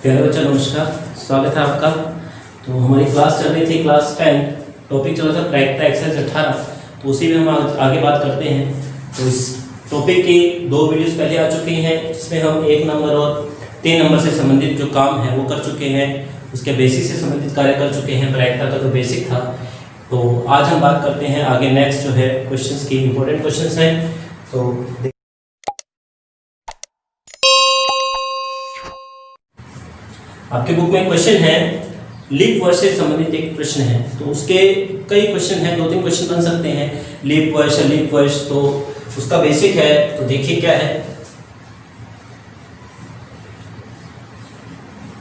प्यारे बच्चा नमस्कार, स्वागत है आपका। तो हमारी क्लास चल रही थी क्लास 10, टॉपिक चल रहा था प्रायिकता एक्सरसाइज 18। तो उसी में हम आगे बात करते हैं। तो इस टॉपिक की 2 वीडियोस पहले आ चुकी हैं, जिसमें हम 1 नंबर और 3 नंबर से संबंधित जो काम है वो कर चुके हैं, उसके बेसिक से संबंधित कार्य कर चुके हैं। प्रायिकता का जो बेसिक था, तो आज हम बात करते हैं आगे नेक्स्ट जो है क्वेश्चंस की। इंपॉर्टेंट क्वेश्चंस हैं। तो आपके बुक में क्वेश्चन है, लीप वर्ष से संबंधित एक प्रश्न है। तो उसके कई क्वेश्चन हैं, 2-3 क्वेश्चन बन सकते हैं। लीप वर्ष, तो उसका बेसिक है। तो देखिए क्या है।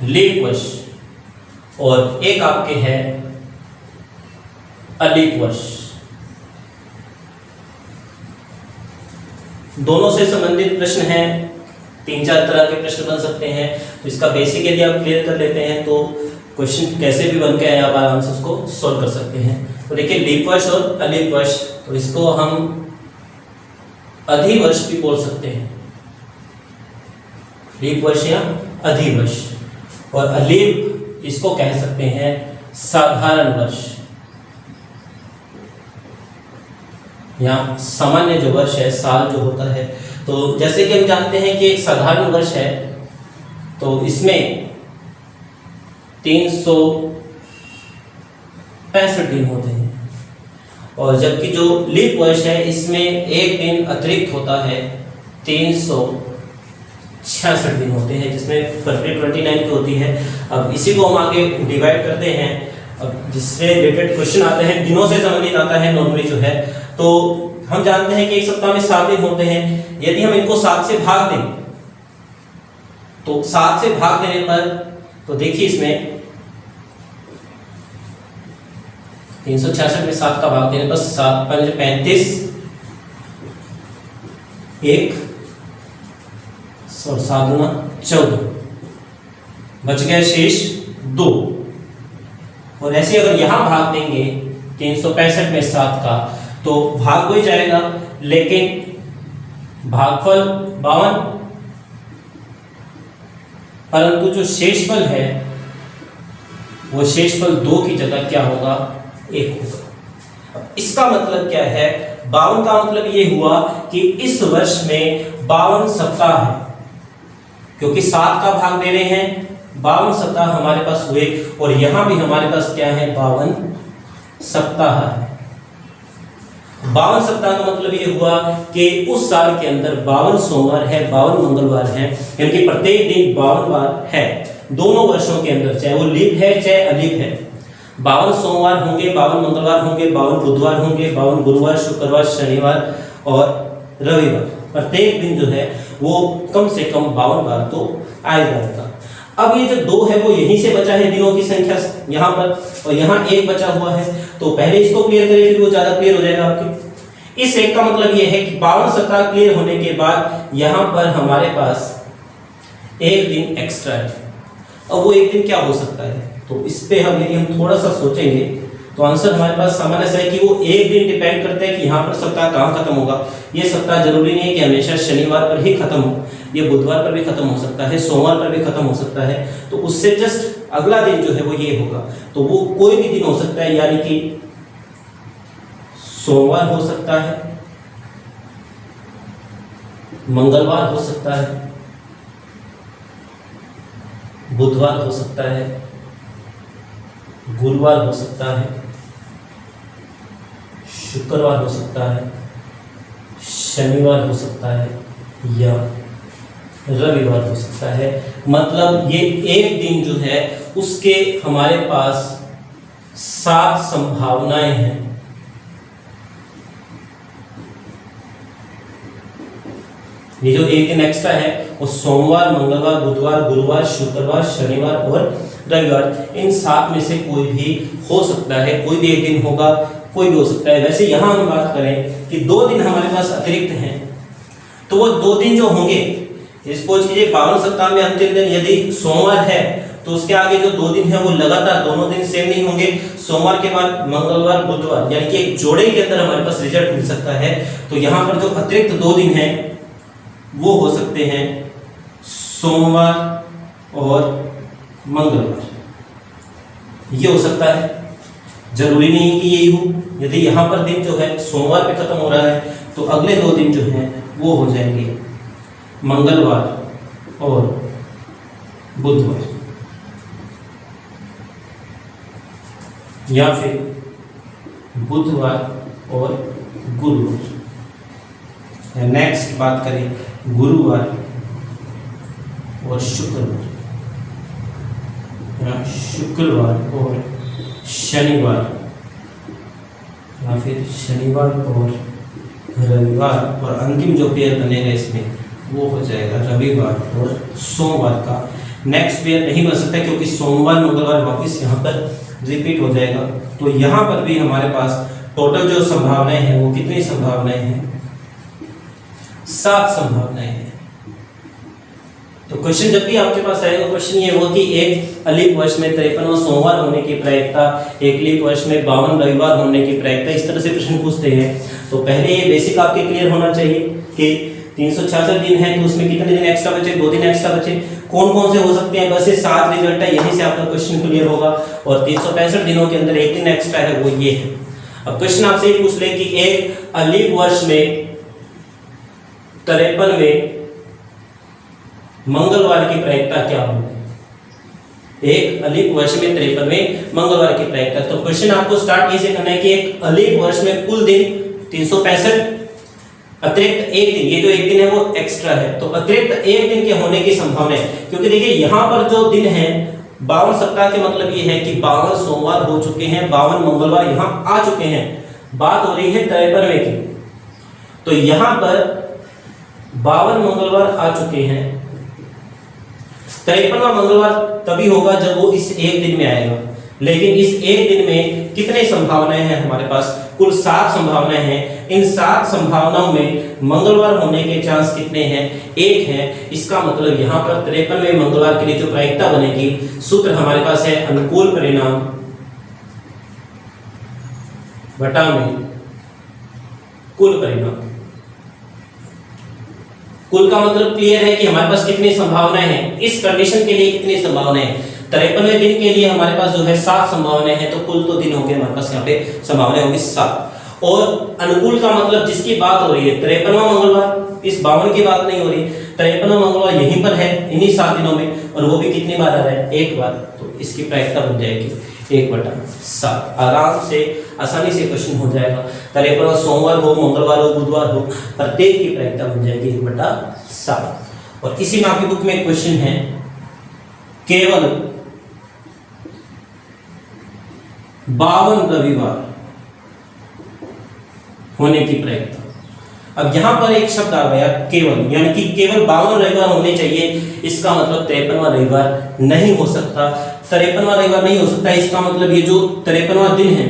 लीप वर्ष और एक आपके है अलीप वर्ष, दोनों से संबंधित प्रश्न है। 3-4 तरह के प्रश्न बन सकते हैं। तो इसका बेसिक यदि आप क्लियर कर लेते हैं तो क्वेश्चन कैसे भी बन के आए आप आराम से उसको सॉल्व कर सकते हैं। तो देखिए लीप वर्ष और अलीप वर्ष, तो इसको हम अधिवर्ष भी बोल सकते हैं। लीप वर्ष या अधिवर्ष। और अलीप इसको कह सकते हैं साधारण वर्ष या सामान्य जो वर्ष है, साल जो होता है। तो जैसे कि हम जानते हैं कि एक साधारण वर्ष है, तो इसमें 365 दिन होते हैं। और जबकि जो लीप वर्ष है, इसमें एक दिन अतिरिक्त होता है, 366 दिन होते हैं, जिसमें फरवरी 29 की होती है। अब इसी को हम आगे डिवाइड करते हैं। अब जिससे रिलेटेड क्वेश्चन आते हैं, दिनों से संबंधित आता है नॉर्मली जो है। तो हम जानते हैं कि एक सप्ताह में 7 दिन होते हैं। यदि हम इनको 7 से भाग दें, तो 7 से भाग देने पर, तो देखिए इसमें 366 में 7 का भाग देने पर 7 × 5 = 35, 1 और 7 × 14, बच गया शेष 2। और ऐसे अगर यहां भाग देंगे 365 में 7 का, तो भाग हो ही जाएगा, लेकिन भागफल 52, परंतु जो शेषफल है वो शेषफल 2 की जगह क्या होगा, 1 होगा। इसका मतलब क्या है, 52 का मतलब ये हुआ कि इस वर्ष में 52 सप्ताह है, क्योंकि 7 का भाग दे रहे हैं, 52 सप्ताह हमारे पास हुए। और यहां भी हमारे पास क्या है, 52 सप्ताह है। 52 सप्ताह का मतलब ये हुआ कि उस साल के अंदर 52 सोमवार है, 52 मंगलवार है, यानी कि प्रत्येक दिन 52 बार है दोनों वर्षों के अंदर, चाहे वो लीप है चाहे अलीप है। 52 सोमवार होंगे, 52 मंगलवार होंगे, 52 बुधवार होंगे, 52 गुरुवार, शुक्रवार, शनिवार और रविवार। प्रत्येक दिन जो है वो कम से कम 52 बार तो आएगा। अब ये जो 2 है वो यहीं से बचा है, दिनों की संख्या यहाँ पर, और यहाँ 1 बचा हुआ है। तो पहले इसको क्लियर करिए, फिर वो ज्यादा क्लियर हो जाएगा आपके। इस 1 का मतलब ये है कि 52 सप्ताह क्लियर होने के बाद यहाँ पर हमारे पास 1 दिन एक्स्ट्रा है। अब वो 1 दिन क्या हो सकता है, तो इस पे यदि हम थोड़ा सा सोचेंगे तो आंसर हमारे पास सामान्य सा है कि वो 1 दिन डिपेंड करता है कि यहाँ पर सप्ताह कहाँ खत्म होगा। ये सप्ताह जरूरी नहीं है कि हमेशा शनिवार पर ही खत्म हो, ये बुधवार पर भी खत्म हो सकता है, सोमवार पर भी खत्म हो सकता है। तो उससे जस्ट अगला दिन जो है वो ये होगा। तो वो कोई भी दिन हो सकता है, यानी कि सोमवार हो सकता है, मंगलवार हो सकता है, बुधवार हो सकता है, गुरुवार हो सकता है, शुक्रवार हो सकता है, शनिवार हो सकता है या रविवार हो सकता है। मतलब ये 1 दिन जो है उसके हमारे पास 7 संभावनाएं हैं। ये जो 1 दिन एक्स्ट्रा है वो सोमवार, मंगलवार, बुधवार, गुरुवार, शुक्रवार, शनिवार और रविवार, इन 7 में से कोई भी हो सकता है। कोई भी 1 दिन होगा, कोई भी हो सकता है। वैसे यहां हम बात करें कि 2 दिन हमारे पास अतिरिक्त हैं, तो वो 2 दिन जो होंगे, सपोज कीजिए 52 सप्ताह में अंतिम दिन यदि सोमवार है, तो उसके आगे जो 2 दिन है वो लगातार दोनों दिन सेम नहीं होंगे। सोमवार के बाद मंगलवार, बुधवार, यानी कि एक जोड़े के अंदर हमारे पास रिजल्ट मिल सकता है। तो यहाँ पर जो अतिरिक्त 2 दिन हैं वो हो सकते हैं सोमवार और मंगलवार, ये हो सकता है, जरूरी नहीं कि यही हो। यदि यहाँ पर दिन जो है सोमवार पे खत्म हो रहा है तो अगले 2 दिन जो हैं वो हो जाएंगे मंगलवार और बुधवार, या फिर बुधवार और गुरुवार। नेक्स्ट बात करें गुरुवार और शुक्रवार, या शुक्रवार और शनिवार, या फिर शनिवार और रविवार, और अंतिम जो पेयर बनेगा इसमें वो हो जाएगा रविवार और सोमवार का। नेक्स्ट पेयर नहीं बन सकता क्योंकि सोमवार मंगलवार वापस यहाँ पर रिपीट हो जाएगा। तो यहाँ पर भी हमारे पास टोटल जो संभावनाएं हैं वो कितनी संभावनाएं हैं? 7 संभावनाएं हैं। तो क्वेश्चन जब भी आपके पास आएगा क्वेश्चन ये हो कि एक अलीप वर्ष में 53वां सोमवार होने की प्रायिकता, एक लीप वर्ष में 52 रविवार होने की प्रायिकता, इस तरह से प्रश्न पूछते हैं। तो पहले ये बेसिक आपके क्लियर होना चाहिए कि 366 दिन है तो उसमें कितने दिन एक्स्ट्रा बचे? 2 दिन एक्स्ट्रा बचे। कौन कौन से हो सकते हैं? बस ये 7 रिजल्ट है, यहीं से आपका क्वेश्चन क्लियर होगा। और 365 दिनों के अंदर 1 दिन एक्स्ट्रा है, वो ये है। अब क्वेश्चन आपसे ये पूछ ले कि एक अलीप वर्ष में 53वें मंगलवार की प्रायिकता क्या होगी? एक अलीप वर्ष में 53वें मंगलवार की प्रायिकता। तो क्वेश्चन आपको स्टार्ट ऐसे करना है कि एक अलीप वर्ष में कुल दिन 365 अतिरिक्त 1 दिन, ये जो 1 दिन है वो एक्स्ट्रा है, तो अतिरिक्त 1 दिन के होने की संभावना है। क्योंकि देखिए यहाँ पर जो दिन है 52 सप्ताह के मतलब ये है कि 52 सोमवार हो चुके हैं, 52 मंगलवार यहाँ आ चुके हैं। बात हो रही है 53वें की, तो यहाँ पर 52 मंगलवार आ चुके हैं। 53वां मंगलवार तभी होगा जब वो इस 1 दिन में आएगा, लेकिन इस 1 दिन में कितने संभावनाएं हैं हमारे पास? कुल 7 संभावनाएं हैं। इन 7 संभावनाओं में मंगलवार होने के चांस कितने हैं? 1 है। इसका मतलब यहाँ पर 53वें मंगलवार के लिए जो प्रायिकता बनेगी, सूत्र हमारे पास है अनुकूल परिणाम बटा में कुल परिणाम। कुल का मतलब क्लियर है कि हमारे पास कितनी संभावनाएं हैं, इस कंडीशन के लिए कितनी संभावनाएं हैं। 53वें दिन के लिए हमारे पास जो है 7 संभावनाएं हैं, तो कुल तो दिन हो गए हमारे पास यहाँ पे संभावनाएं होगी 7। और अनुकूल का मतलब जिसकी बात हो रही है 53वां मंगलवार, इस 52 की बात नहीं हो रही। 53वां मंगलवार यहीं पर है इन्हीं 7 दिनों में, और वो भी कितनी बार आ रहा है? 1 बार। तो इसकी प्रायिकता बन जाएगी 1/7। आराम से आसानी से क्वेश्चन हो जाएगा। 53वां सोमवार हो, मंगलवार हो, बुधवार हो, प्रत्येक की प्रायिकता बन जाएगी 1/7। और इसी में आपकी बुक में एक क्वेश्चन है, केवल 52 रविवार होने की प्रायिकता। अब यहां पर एक शब्द आ गया केवल, यानी कि केवल 52 रविवार होने चाहिए। इसका मतलब 53वां रविवार नहीं हो सकता। 53वां रविवार नहीं हो सकता, इसका मतलब ये जो 53वां दिन है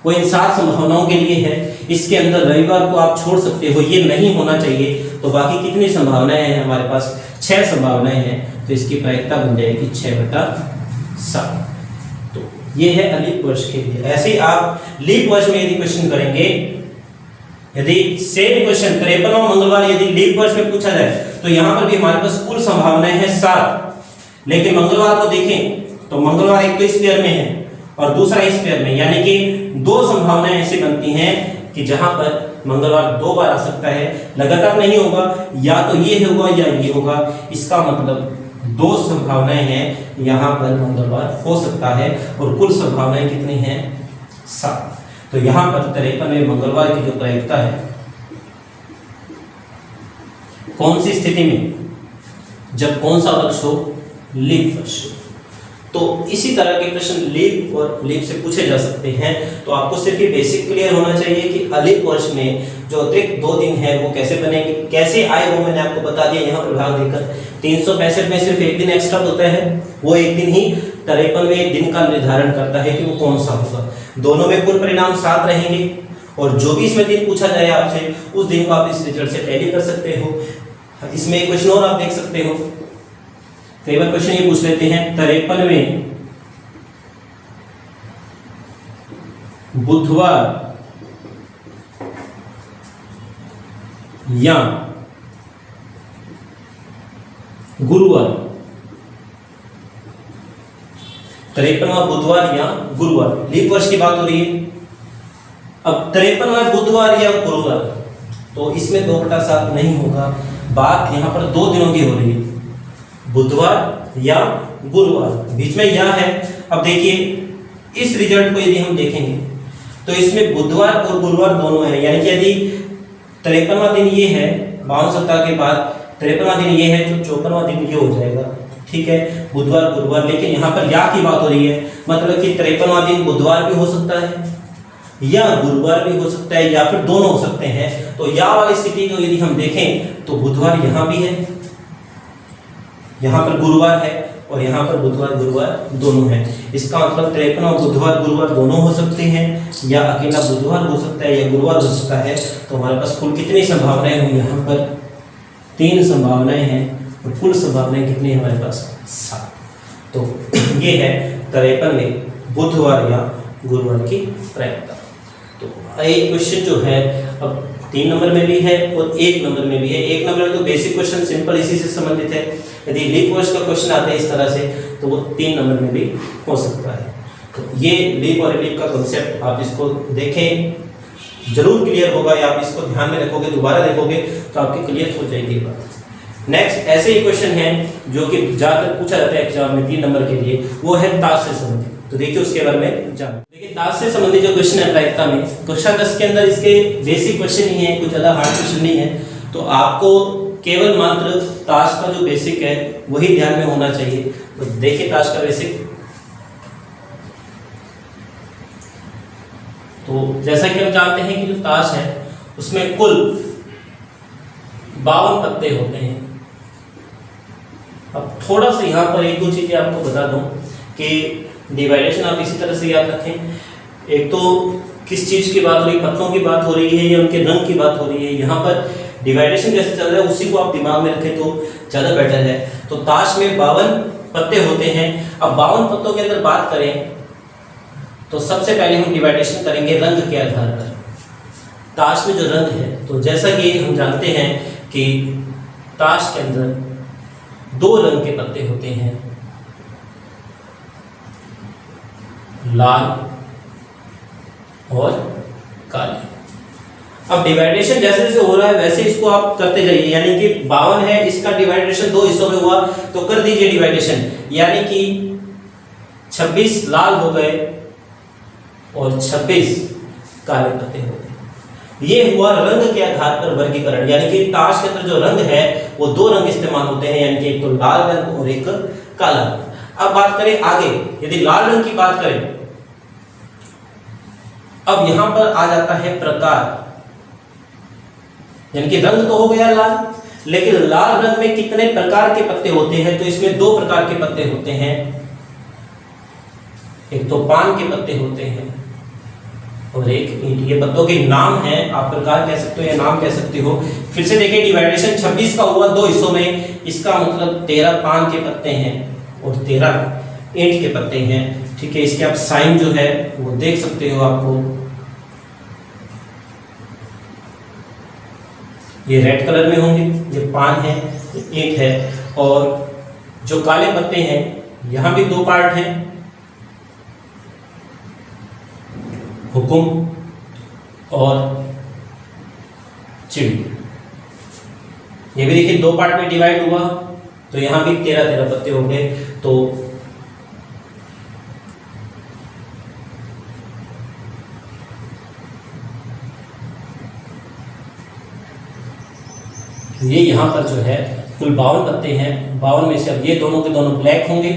वो इन 7 संभावनाओं के लिए है। इसके अंदर रविवार को आप छोड़ सकते हो, ये नहीं होना चाहिए। तो बाकी कितनी संभावनाएं हैं हमारे पास? 6 संभावनाएं हैं। तो इसकी प्रायिकता बन जाएगी 6/7। तो ये है अलीप वर्ष के लिए। ऐसे आप लीप वर्ष में यदि क्वेश्चन करेंगे, यदि सेम क्वेश्चन 53वां मंगलवार यदि लीप वर्ष में पूछा जाए, तो यहां पर भी हमारे पास कुल संभावनाएं हैं 7। लेकिन मंगलवार को देखें तो मंगलवार एक तो इस पेयर में है और दूसरा इस पेयर में, यानी कि 2 संभावनाएं ऐसी बनती हैं कि जहां पर मंगलवार 2 बार आ सकता है। लगातार नहीं होगा, या तो ये होगा या ये होगा। इसका मतलब 2 संभावनाएं हैं, यहां पर मंगलवार हो सकता है। और कुल संभावनाएं कितनी हैं? 7। तो यहां पर 53वें मंगलवार की जो प्रायिकता है, कौन सी स्थिति में? जब कौन सा वर्ष हो? लीप वर्ष। तो इसी तरह के प्रश्न लीप और लीप से पूछे जा सकते हैं। तो आपको सिर्फ ये बेसिक क्लियर होना चाहिए कि अलीप वर्ष में जो अतिरिक्त 2 दिन है वो कैसे बनेंगे, कैसे आए, वो मैंने आपको बता दिया यहाँ प्रभाग देकर। 365 में सिर्फ 1 दिन एक्स्ट्रा होता है, वो 1 दिन ही 53वें दिन का निर्धारण करता है कि वो कौन सा होगा। दोनों में कुल परिणाम 7 रहेंगे, और जो भी इसमें दिन पूछा जाए आपसे, उस दिन को आप इस रिजल्ट से टैली कर सकते हो। इसमें एक क्वेश्चन और आप देख सकते हो। कई बार क्वेश्चन ये पूछ लेते हैं 53वें बुधवार या गुरुवार 53वां बुधवार या गुरुवार, लीप वर्ष की बात हो रही है। अब 53वां बुधवार या गुरुवार, तो इसमें 2/7 नहीं होगा, बात यहाँ पर 2 दिनों की हो रही है, बुधवार या गुरुवार, बीच में या है। अब देखिए इस रिजल्ट को यदि हम देखेंगे तो इसमें बुधवार और गुरुवार दोनों है, यानी कि यदि 53वां दिन ये है 52 सप्ताह के बाद, 53वां दिन ये है तो 54वां दिन ये हो जाएगा, ठीक है, बुधवार गुरुवार। लेकिन यहाँ पर या की बात हो रही है, मतलब कि 53वां दिन बुधवार भी हो सकता है या गुरुवार भी हो सकता है या फिर दोनों हो सकते हैं। तो या वाली स्थिति को यदि हम देखें तो बुधवार यहाँ भी है, यहाँ पर गुरुवार है और यहाँ पर बुधवार गुरुवार दोनों है। इसका मतलब 53वां बुधवार गुरुवार दोनों हो सकते हैं, या अकेला बुधवार हो सकता है या गुरुवार हो सकता है। तो हमारे पास कुल कितनी संभावनाएं होंगी, यहाँ पर 3 संभावनाएं हैं और कुल संभावनाएं कितनी है हमारे पास 7। तो ये है 53वें बुधवार या गुरुवार की प्रायिकता। तो एक क्वेश्चन जो है अब 3 नंबर में भी है और 1 नंबर में भी है। 1 नंबर में तो बेसिक क्वेश्चन सिंपल इसी से संबंधित है, यदि लीप वर्ष का क्वेश्चन आता है इस तरह से तो वो 3 नंबर में भी हो सकता है। तो ये लीप और एलिप का कॉन्सेप्ट आप इसको देखें, जरूर क्लियर होगा, या आप इसको ध्यान में रखोगे, दोबारा देखोगे तो आपकी क्लियर हो जाएगी ये बात। नेक्स्ट ऐसे ही क्वेश्चन है जो कि ज्यादातर पूछा जाता है एग्जाम में 3 नंबर के लिए, वो है ताश से संबंधित। तो देखिए उसके बारे में जान। देखिए ताश से संबंधित जो क्वेश्चन है प्रायिकता में, कक्षा 10 के अंदर इसके बेसिक क्वेश्चन ही है, कुछ ज्यादा हार्ड क्वेश्चन नहीं है। तो आपको केवल मात्र ताश का जो बेसिक है वही ध्यान में होना चाहिए। तो देखिए ताश का बेसिक, तो जैसा कि हम जानते हैं कि जो ताश है उसमें कुल 52 पत्ते होते हैं। अब थोड़ा सा यहाँ पर 1-2 चीजें आपको बता दूं कि डिवाइडेशन आप इसी तरह से याद रखें। एक तो किस चीज की बात हो रही है, पत्तों की बात हो रही है या उनके रंग की बात हो रही है। यहाँ पर डिवाइडेशन जैसे चल रहा है उसी को आप दिमाग में रखें तो ज्यादा बेटर है। तो ताश में 52 पत्ते होते हैं। अब 52 पत्तों के अंदर बात करें तो सबसे पहले हम डिवाइडेशन करेंगे रंग के आधार पर। ताश में जो रंग है, तो जैसा कि हम जानते हैं कि ताश के अंदर 2 रंग के पत्ते होते हैं, लाल और काले। अब डिवाइडेशन जैसे जैसे हो रहा है वैसे इसको आप करते जाइए, यानी कि 52 है, इसका डिवाइडेशन 2 हिस्सों में हुआ तो कर दीजिए डिवाइडेशन, यानी कि 26 लाल हो गए और 26 काले पत्ते हो गए। ये हुआ रंग के आधार पर वर्गीकरण, यानी कि ताश के अंदर जो रंग है वो 2 रंग इस्तेमाल होते हैं, यानी कि एक तो लाल रंग और एक काला रंग। अब बात करें आगे, यदि लाल रंग की बात करें, अब यहां पर आ जाता है प्रकार, यानी कि रंग तो हो गया लाल, लेकिन लाल रंग में कितने प्रकार के पत्ते होते हैं, तो इसमें 2 प्रकार के पत्ते होते हैं। एक तो पान के पत्ते होते हैं और एक ईंट। ये पत्तों के नाम हैं, आप प्रकार कह सकते हो या नाम कह सकते हो। फिर से देखिए डिवाइडेशन 26 का हुआ 2 हिस्सों में, इसका मतलब 13 पान के पत्ते हैं और 13 ईंट के पत्ते हैं, ठीक है। इसके आप साइन जो है वो देख सकते हो, आपको ये रेड कलर में होंगे, ये पान है, ये ईंट है। और जो काले पत्ते हैं यहां भी 2 पार्ट हैं, हुकुम और चिड़ी। ये भी देखिए 2 पार्ट में डिवाइड हुआ, तो यहां भी 13 पत्ते हो गए। तो ये यहां पर जो है कुल 52 पत्ते हैं। 52 में से अब ये दोनों के दोनों ब्लैक होंगे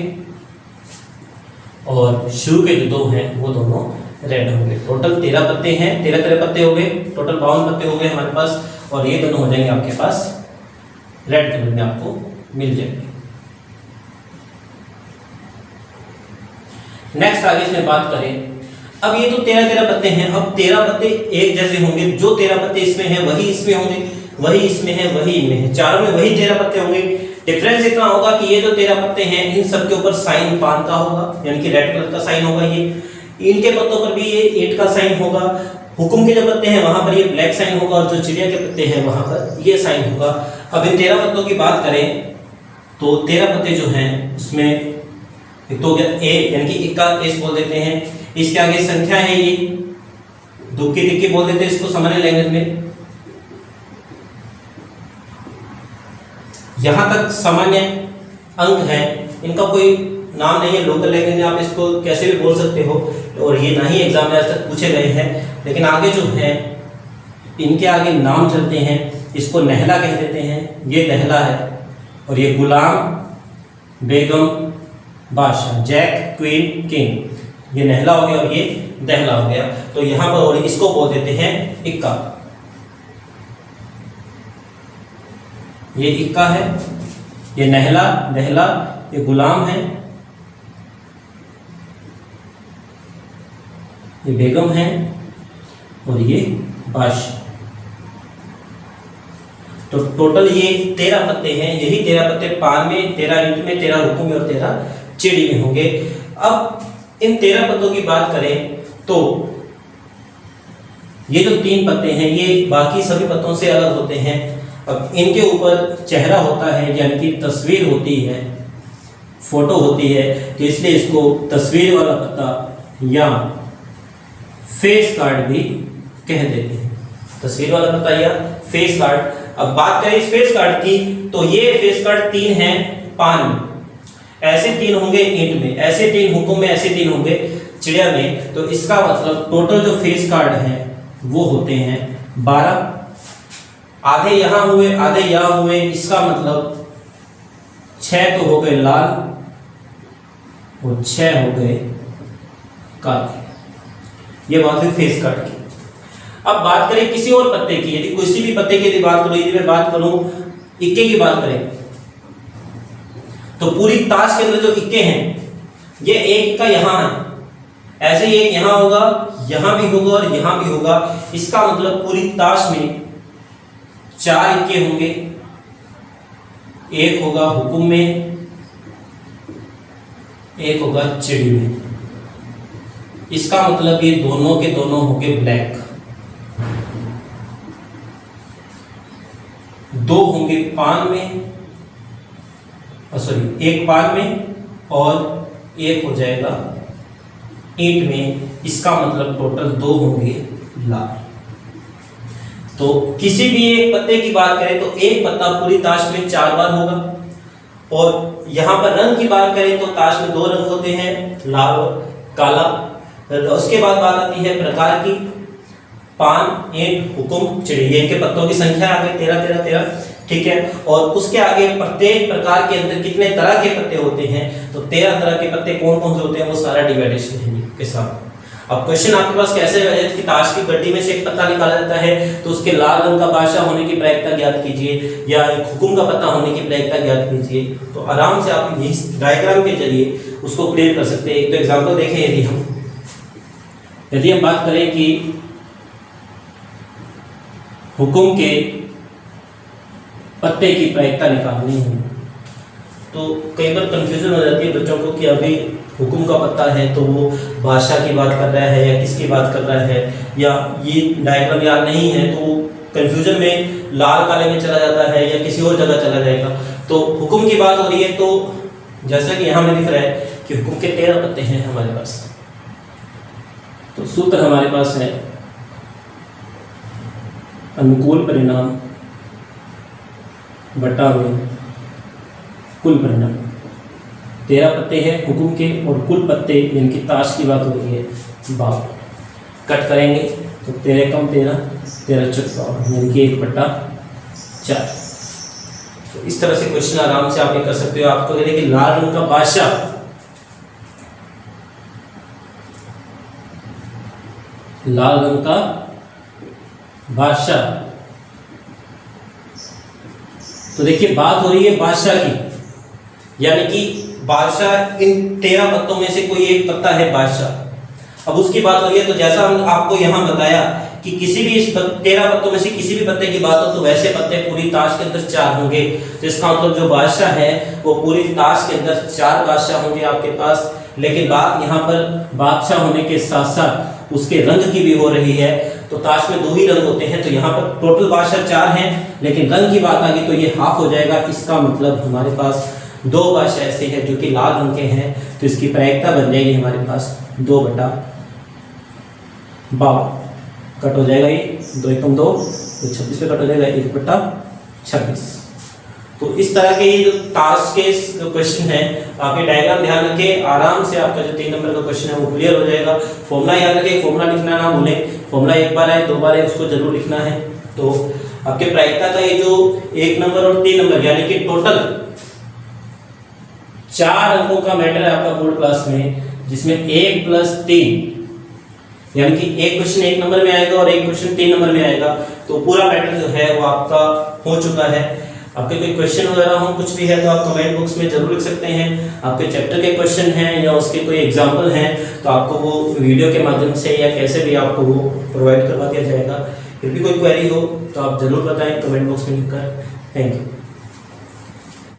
और शुरू के जो 2 हैं वो दोनों रेड होंगे। टोटल 13 पत्ते हैं, 13 पत्ते हो गए, टोटल 52 पत्ते हो गए हमारे पास, और ये दोनों हो जाएंगे आपके पास रेड कलर में आपको मिल जाएंगे। नेक्स्ट आगे इसमें बात करें, अब ये तो 13 पत्ते हैं, अब 13 पत्ते एक जैसे होंगे, जो 13 पत्ते इसमें हैं वही इसमें होंगे, वही इसमें है वही इनमें है, चारों में वही 13 पत्ते होंगे। डिफरेंस इतना होगा कि ये जो 13 पत्ते हैं इन सब के ऊपर साइन पान का होगा, यानी कि रेड कलर का साइन होगा। ये ईंट के पत्तों पर भी ये ईंट का साइन होगा। हुकुम के जो पत्ते हैं वहां पर ये ब्लैक साइन होगा, और जो चिड़िया के पत्ते हैं वहां पर ये साइन होगा। अब इन 13 पत्तों की बात करें तो 13 पत्ते जो हैं उसमें तो हो गया ए, यानी कि इक्का एस बोल देते हैं। इसके आगे संख्या है ये, दुक्की तिक्की बोल देते हैं इसको सामान्य लैंग्वेज में। यहां तक सामान्य अंक है, इनका कोई नाम नहीं है, लोकल लैंग्वेज में आप इसको कैसे भी बोल सकते हो, और ये ना ही एग्जाम में आज तक पूछे गए हैं। लेकिन आगे जो है इनके आगे नाम चलते हैं, इसको नहला कह देते हैं, ये नहला है, और ये गुलाम, बेगम, बादशाह, जैक, क्वीन, किंग, ये नहला हो गया और ये दहला हो गया। तो यहां पर और इसको बोल देते हैं इक्का, ये इक्का है, ये नहला, दहला, ये गुलाम है, ये बेगम है, और ये बादशाह। तो टोटल ये 13 पत्ते हैं, यही 13 पत्ते पान में, 13 ईंट में, 13 रुकू में और 13 चिड़ी में होंगे। अब इन 13 पत्तों की बात करें तो ये जो 3 पत्ते हैं ये बाकी सभी पत्तों से अलग होते हैं। अब इनके ऊपर चेहरा होता है, यानी कि तस्वीर होती है, फोटो होती है, तो इसलिए इसको तस्वीर वाला पत्ता या फेस कार्ड भी कह देते हैं। तस्वीर वाला पत्ता या फेस कार्ड। अब बात करें इस फेस कार्ड की, तो ये फेस कार्ड 3 हैं पान में, ऐसे 3 होंगे ईंट में, ऐसे 3 हुकुम में, ऐसे 3 होंगे चिड़िया में। तो इसका मतलब टोटल जो फेस कार्ड है वो होते हैं 12। आधे यहां हुए, आधे यहां हुए, इसका मतलब 6 तो हो गए लाल और 6 हो गए काले। ये बात हुई फेस कार्ड की। अब बात करें किसी और पत्ते की, यदि किसी भी पत्ते की यदि बात करूं, यदि मैं बात करूं इक्के की बात करें, तो पूरी ताश के अंदर जो इक्के हैं, ये एक इक्का यहां है, ऐसे ही एक यहां होगा, यहां भी होगा और यहां भी होगा। इसका मतलब पूरी ताश में 4 इक्के होंगे, एक होगा हुकुम में, एक होगा चिड़ी में। इसका मतलब ये दोनों के दोनों होंगे ब्लैक। 2 होंगे पान में, सॉरी एक पान में और एक हो जाएगा ईंट में। इसका मतलब टोटल 2 होंगे लाल। तो किसी भी एक पत्ते की बात करें तो एक पत्ता पूरी ताश में 4 बार होगा, और यहां पर रंग की बात करें तो ताश में 2 रंग होते हैं, लाल और काला। उसके बाद बात आती है प्रकार की, पान, ईंट, हुकुम, चिड़ी, ये इनके पत्तों की संख्या आ गई 13 13 13, ठीक है। और उसके आगे प्रत्येक प्रकार के अंदर कितने तरह के पत्ते होते हैं, तो 13 तरह के पत्ते कौन कौन से होते हैं वो सारा डिवाइडेशन है के साथ। अब क्वेश्चन आपके पास कैसे है कि ताश की गड्डी में से एक पत्ता निकाला जाता है, तो उसके लाल रंग का बादशाह होने की प्रायिकता ज्ञात कीजिए, या एक हुकुम का पत्ता होने की प्रायिकता ज्ञात कीजिए। तो आराम से आप इस डायग्राम के जरिए उसको क्लियर कर सकते हैं। एक तो एग्जाम्पल देखें, यदि हम बात करें कि हुकुम के पत्ते की प्रायिकता निकालनी है, तो कई बार कंफ्यूजन हो जाती है बच्चों को कि अभी हुकुम का पत्ता है तो वो बादशाह की बात कर रहा है या किसकी बात कर रहा है, या ये डायग्राम याद नहीं है तो वो कंफ्यूजन में लाल काले में चला जाता है या किसी और जगह चला जाएगा। तो हुकुम की बात हो रही है, तो जैसा कि यहाँ में दिख रहा है कि हुकुम के 13 पत्ते हैं हमारे पास। तो सूत्र हमारे पास है अनुकूल परिणाम बटा में कुल परिणाम। 13 पत्ते हैं हुकुम के और कुल पत्ते जिनकी ताश की बात हो रही है 52। कट करेंगे तो 13 कम 13, 13 54, यानी कि 1/4। तो इस तरह से क्वेश्चन आराम से आप ये कर सकते हो। आपको कहते हैं कि लाल रंग का बादशाह, लाल रंग का बादशाह, तो देखिए बात हो रही है बादशाह की, यानी कि बादशाह इन 13 पत्तों में से कोई एक पत्ता है बादशाह। अब उसकी बात हो रही है, तो जैसा हम आपको यहां बताया कि किसी भी इस 13 पत्तों में से किसी भी पत्ते की बात हो तो वैसे पत्ते पूरी ताश के अंदर 4 होंगे। तो इसका मतलब जो बादशाह है वो पूरी ताश के अंदर 4 बादशाह होंगे आपके पास। लेकिन बात यहाँ पर बादशाह होने के साथ साथ उसके रंग की भी हो रही है, तो ताश में 2 ही रंग होते हैं, तो यहाँ पर टोटल बादशाह 4 हैं, लेकिन रंग की बात आ गई तो ये हाफ हो जाएगा। इसका मतलब हमारे पास दो भाषा ऐसे हैं जो कि लाल रंग के हैं, तो इसकी प्रायिकता बन जाएगी हमारे पास 2/52 कट हो जाएगा, ये 2 एकम 2 तो 26 पे कट हो जाएगा 1/26। तो इस तरह के ये जो टास्क के क्वेश्चन है, आपके डायग्राम ध्यान रखें, आराम से आपका जो 3 नंबर का क्वेश्चन है वो क्लियर हो जाएगा। फॉर्मूला याद रखें, फॉर्मूला लिखना ना भूलें, फॉर्मूला एक बार है 2 बार है उसको जरूर लिखना है। तो आपके प्रायिकता का ये जो 1 नंबर और 3 नंबर यानी कि टोटल 4 अंकों का मैटर है आपका बोर्ड क्लास में, जिसमें 1 + 3 यानी कि एक क्वेश्चन 1 नंबर में आएगा और एक क्वेश्चन 3 नंबर में आएगा। तो पूरा मैटर जो है वो आपका हो चुका है। आपके कोई क्वेश्चन वगैरह हो कुछ भी है तो आप कमेंट बॉक्स में जरूर लिख सकते हैं। आपके चैप्टर के क्वेश्चन हैं या उसके कोई एग्जाम्पल हैं तो आपको वो वीडियो के माध्यम से या कैसे भी आपको वो प्रोवाइड करवा दिया जाएगा। फिर भी कोई क्वेरी हो तो आप जरूर बताएं कमेंट बॉक्स में लिखकर। Thank you.